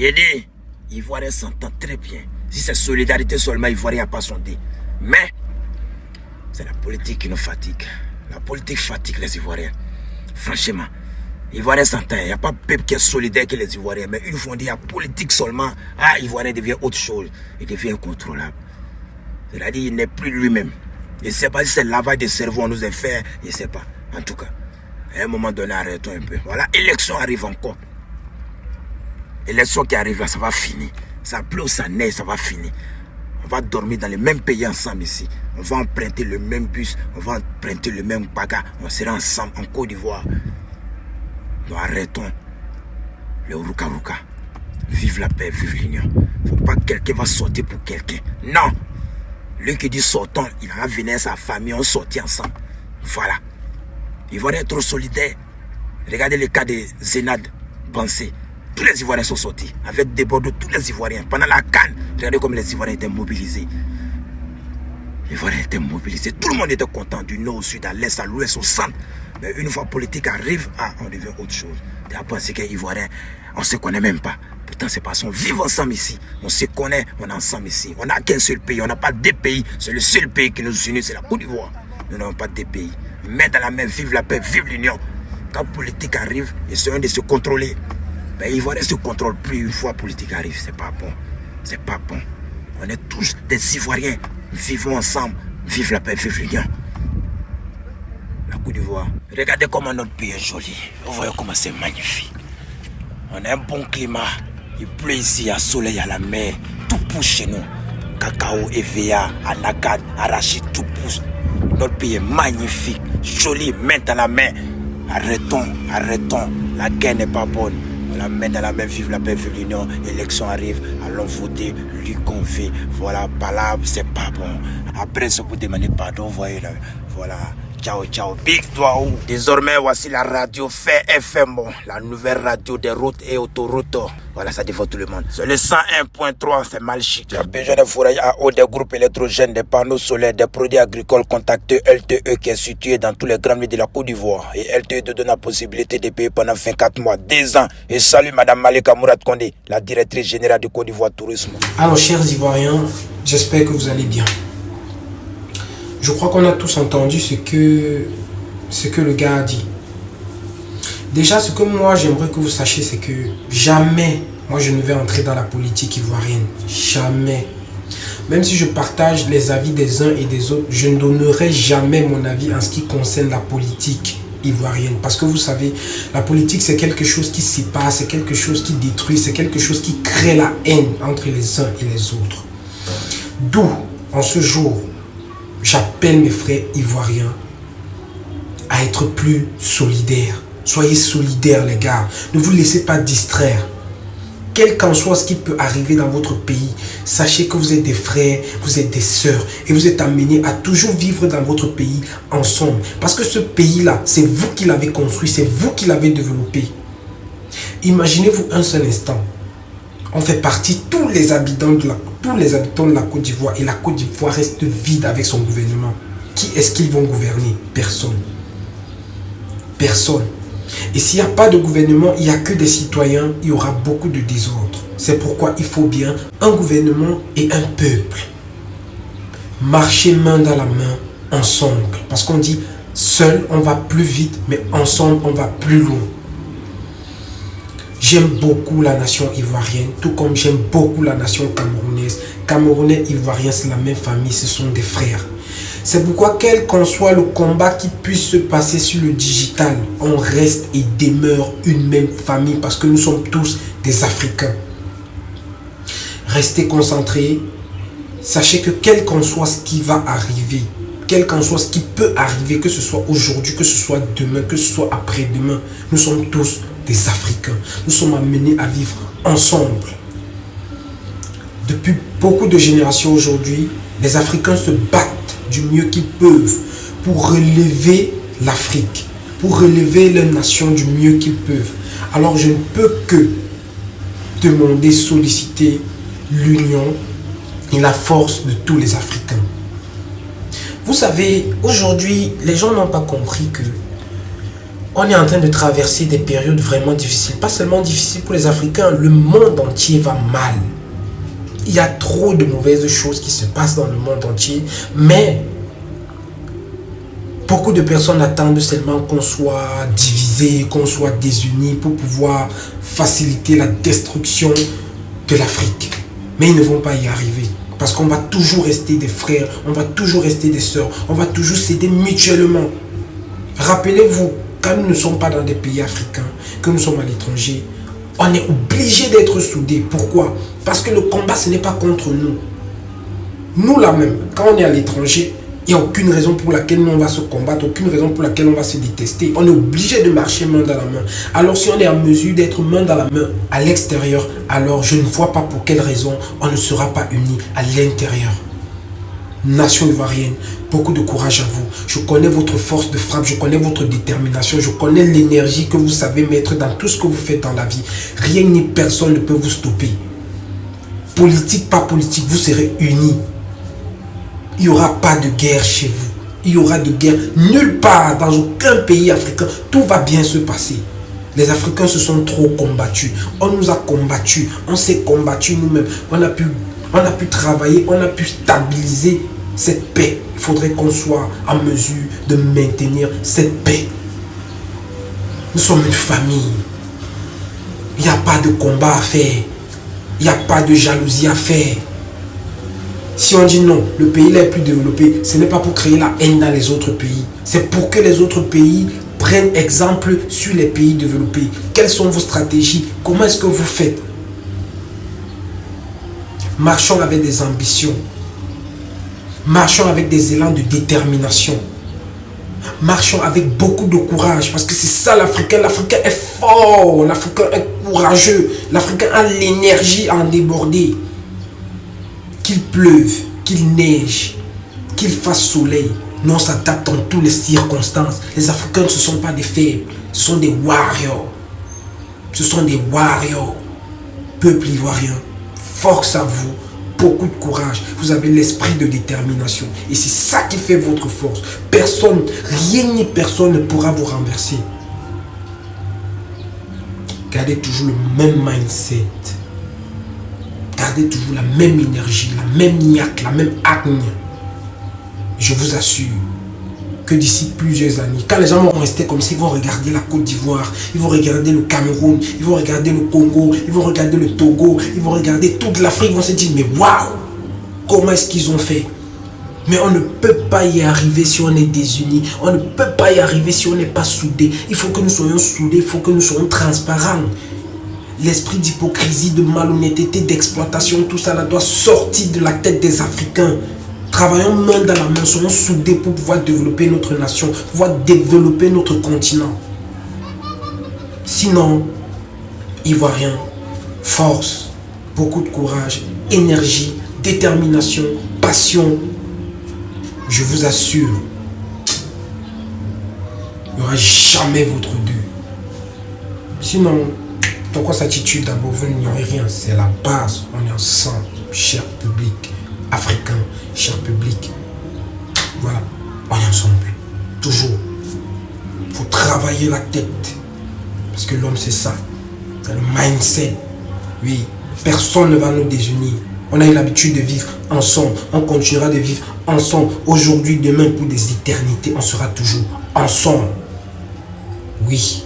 J'ai dit, Ivoirien s'entend très bien. Si c'est solidarité seulement, Ivoirien n'a pas sondé. Mais, c'est la politique qui nous fatigue. La politique fatigue les Ivoiriens. Franchement, Ivoirien s'entend. Il n'y a pas peuple qui est solidaire que les Ivoiriens. Mais une fois on dit, il y a politique seulement. Ah, Ivoirien devient autre chose. Il devient incontrôlable. C'est-à-dire, il n'est plus lui-même. Je ne sais pas si c'est le lavage de cerveau on nous a fait. Je ne sais pas. En tout cas, à un moment donné, arrêtons un peu. Voilà, élection arrive encore. Élection qui arrive là, ça va finir. Ça pleut, ça neige, ça va finir. On va dormir dans les mêmes pays ensemble ici. On va emprunter le même bus. On va emprunter le même bagarre. On sera ensemble en Côte d'Ivoire. Nous arrêtons le rouka-rouka. Vive la paix, vive l'union. Il ne faut pas que quelqu'un va sortir pour quelqu'un. Non. Lui qui dit sortons, il en a venu à sa famille, on sortit ensemble. Voilà. Ivoiriens trop solidaires. Regardez le cas de Zenad Bansé. Tous les Ivoiriens sont sortis. Avec des bordeaux, tous les Ivoiriens. Pendant la canne, regardez comme les Ivoiriens étaient mobilisés. Les Ivoiriens étaient mobilisés. Tout le monde était content du nord au sud, à l'est, à l'ouest, au centre. Mais une fois politique arrive, on devient autre chose. Tu as pensé que les Ivoiriens, on ne se connaît même pas. Pourtant, c'est parce qu'on vit ensemble ici. On se connaît, on est ensemble ici. On n'a qu'un seul pays, on n'a pas deux pays. C'est le seul pays qui nous unit, c'est la Côte d'Ivoire. Nous n'avons pas deux pays. Main dans la main, vive la paix, vive l'union. Quand politique arrive, essayons de se contrôler. Ben, les Ivoiriens ne se contrôlent plus une fois politique arrive. C'est pas bon. C'est pas bon. On est tous des Ivoiriens. Vivons ensemble. Vive la paix, vive l'union. La Côte d'Ivoire. Regardez comment notre pays est joli. Vous voyez comment c'est magnifique. On a un bon climat. Il pleut ici, il y a soleil, il y a la mer. Tout pousse chez nous. Cacao, EVA, anacarde, arachide, tout pousse. Notre pays est magnifique, joli, main dans la main. Arrêtons. La guerre n'est pas bonne. On la main dans la main, vive la paix, vive l'union. Élection arrive, allons voter, lui confier. Voilà, palabre, c'est pas bon. Après, ça vous demander pardon, voyez là. Voilà. Ciao, big doigt. Désormais, voici la radio Fait FM, la nouvelle radio des routes et autoroutes. Voilà, ça défend tout le monde. C'est le 101.3, c'est mal chic. Il y a besoin de fourrages à eau, des groupes électrogènes, des panneaux solaires, des produits agricoles contacteux LTE qui est situé dans tous les grandes villes de la Côte d'Ivoire. Et LTE te donne la possibilité de payer pendant 24 mois, 2 ans. Et salut Madame Malika Mourad Kondé, la directrice générale du Côte d'Ivoire Tourisme. Alors, chers Ivoiriens, j'espère que vous allez bien. Je crois qu'on a tous entendu ce que le gars a dit. Déjà, ce que moi j'aimerais que vous sachiez, c'est que jamais, moi je ne vais entrer dans la politique ivoirienne. Jamais. Même si je partage les avis des uns et des autres, je ne donnerai jamais mon avis en ce qui concerne la politique ivoirienne. Parce que vous savez, la politique c'est quelque chose qui sépare, c'est quelque chose qui détruit, c'est quelque chose qui crée la haine entre les uns et les autres. D'où, en ce jour, j'appelle mes frères ivoiriens à être plus solidaires. Soyez solidaires les gars. Ne vous laissez pas distraire. Quel qu'en soit ce qui peut arriver dans votre pays, sachez que vous êtes des frères, vous êtes des sœurs et vous êtes amenés à toujours vivre dans votre pays ensemble. Parce que ce pays-là, c'est vous qui l'avez construit, c'est vous qui l'avez développé. Imaginez-vous un seul instant. On fait partie tous les habitants de la Côte d'Ivoire et la Côte d'Ivoire reste vide avec son gouvernement. Qui est-ce qu'ils vont gouverner? Personne. Personne. Et s'il n'y a pas de gouvernement, il n'y a que des citoyens, il y aura beaucoup de désordre. C'est pourquoi il faut bien un gouvernement et un peuple. Marcher main dans la main, ensemble. Parce qu'on dit, seul on va plus vite, mais ensemble on va plus loin. J'aime beaucoup la nation ivoirienne, tout comme j'aime beaucoup la nation camerounaise. Camerounais, Ivoiriens, c'est la même famille, ce sont des frères. C'est pourquoi, quel qu'en soit le combat qui puisse se passer sur le digital, on reste et demeure une même famille parce que nous sommes tous des Africains. Restez concentrés. Sachez que quel qu'en soit ce qui va arriver, quel qu'en soit ce qui peut arriver, que ce soit aujourd'hui, que ce soit demain, que ce soit après-demain, nous sommes tous des Africains. Nous sommes amenés à vivre ensemble. Depuis beaucoup de générations aujourd'hui, les Africains se battent du mieux qu'ils peuvent pour relever l'Afrique, pour relever leur nation du mieux qu'ils peuvent. Alors je ne peux que demander, solliciter l'union et la force de tous les Africains. Vous savez, aujourd'hui, les gens n'ont pas compris que On est en train de traverser des périodes vraiment difficiles. Pas seulement difficiles pour les Africains, le monde entier va mal. Il y a trop de mauvaises choses qui se passent dans le monde entier, mais beaucoup de personnes attendent seulement qu'on soit divisé, qu'on soit désunis pour pouvoir faciliter la destruction de l'Afrique. Mais ils ne vont pas y arriver. Parce qu'on va toujours rester des frères, on va toujours rester des sœurs, on va toujours s'aider mutuellement. Rappelez-vous, quand nous ne sommes pas dans des pays africains, que nous sommes à l'étranger, on est obligé d'être soudés. Pourquoi? Parce que le combat, ce n'est pas contre nous. Nous là même, quand on est à l'étranger, il n'y a aucune raison pour laquelle nous on va se combattre, aucune raison pour laquelle on va se détester. On est obligé de marcher main dans la main. Alors si on est en mesure d'être main dans la main à l'extérieur, alors je ne vois pas pour quelle raison on ne sera pas unis à l'intérieur. Nation ivoirienne, beaucoup de courage à vous. Je connais votre force de frappe, je connais votre détermination, je connais l'énergie que vous savez mettre dans tout ce que vous faites dans la vie. Rien ni personne ne peut vous stopper. Politique, pas politique, vous serez unis. Il n'y aura pas de guerre chez vous. Il y aura de guerre nulle part, dans aucun pays africain. Tout va bien se passer. Les Africains se sont trop combattus. On nous a combattus. On s'est combattus nous-mêmes. On a pu travailler. On a pu stabiliser cette paix. Il faudrait qu'on soit en mesure de maintenir cette paix. Nous sommes une famille. Il n'y a pas de combat à faire. Il n'y a pas de jalousie à faire. Si on dit non, le pays là est plus développé, ce n'est pas pour créer la haine dans les autres pays. C'est pour que les autres pays prennent exemple sur les pays développés. Quelles sont vos stratégies? Comment est-ce que vous faites? Marchons avec des ambitions. Marchons avec des élans de détermination. Marchons avec beaucoup de courage. Parce que c'est ça l'Africain. L'Africain est fort. L'Africain est courageux. L'Africain a l'énergie à en déborder. Qu'il pleuve, qu'il neige, qu'il fasse soleil, nous on s'adapte dans toutes les circonstances. Les Africains ne sont pas des faibles, ce sont des warriors. Ce sont des warriors. Peuple ivoirien, force à vous, beaucoup de courage. Vous avez l'esprit de détermination. Et c'est ça qui fait votre force. Personne, rien ni personne ne pourra vous renverser. Gardez toujours le même mindset. Gardez toujours la même énergie, la même niaque, la même acne. Je vous assure que d'ici plusieurs années, quand les gens vont rester comme ça, ils vont regarder la Côte d'Ivoire, ils vont regarder le Cameroun, ils vont regarder le Congo, ils vont regarder le Togo, ils vont regarder toute l'Afrique, ils vont se dire, mais waouh, comment est-ce qu'ils ont fait? Mais on ne peut pas y arriver si on est désunis, on ne peut pas y arriver si on n'est pas soudés. Il faut que nous soyons soudés, il faut que nous soyons transparents. L'esprit d'hypocrisie, de malhonnêteté, d'exploitation, tout ça là doit sortir de la tête des Africains. Travaillons main dans la main, soyons soudés pour pouvoir développer notre nation, pouvoir développer notre continent. Sinon, Ivoiriens, force, beaucoup de courage, énergie, détermination, passion. Je vous assure, il n'y aura jamais votre dû. Sinon, pourquoi cette attitude d'abord, vous n'ignorez rien, c'est la base. On est ensemble, cher public africain, cher public. Voilà, on est ensemble, toujours. Il faut travailler la tête, parce que l'homme c'est ça, c'est le mindset. Oui, personne ne va nous désunir. On a eu l'habitude de vivre ensemble, on continuera de vivre ensemble. Aujourd'hui, demain, pour des éternités, on sera toujours ensemble. Oui.